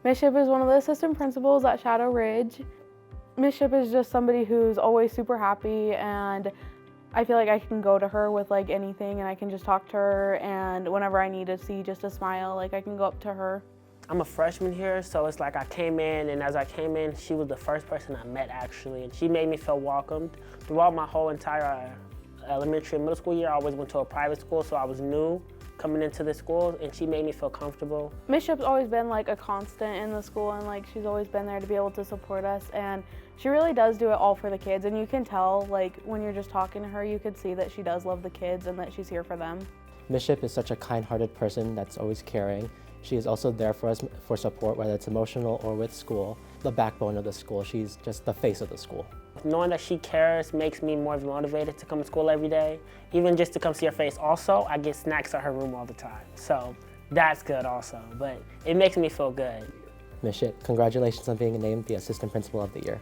Miss Shipp is one of the assistant principals at Shadow Ridge. Miss Shipp is just somebody who's always super happy, and I feel like I can go to her with like anything and I can just talk to her, and whenever I need to see just a smile, like I can go up to her. I'm a freshman here, so it's like I came in, and as I came in, she was the first person I met actually, and she made me feel welcomed. Throughout my whole entire elementary and middle school year, I always went to a private school, so I was new coming into the school, and she made me feel comfortable. Miss Shipp's always been like a constant in the school, and like she's always been there to be able to support us, and she really does do it all for the kids, and you can tell like when you're just talking to her, you could see that she does love the kids and that she's here for them. Miss Shipp is such a kind-hearted person that's always caring. She is also there for us for support, whether it's emotional or with school. The backbone of the school, she's just the face of the school. Knowing that she cares makes me more motivated to come to school every day. Even just to come see her face. Also, I get snacks at her room all the time. So that's good also, but it makes me feel good. Miss Shipp, congratulations on being named the Assistant Principal of the Year.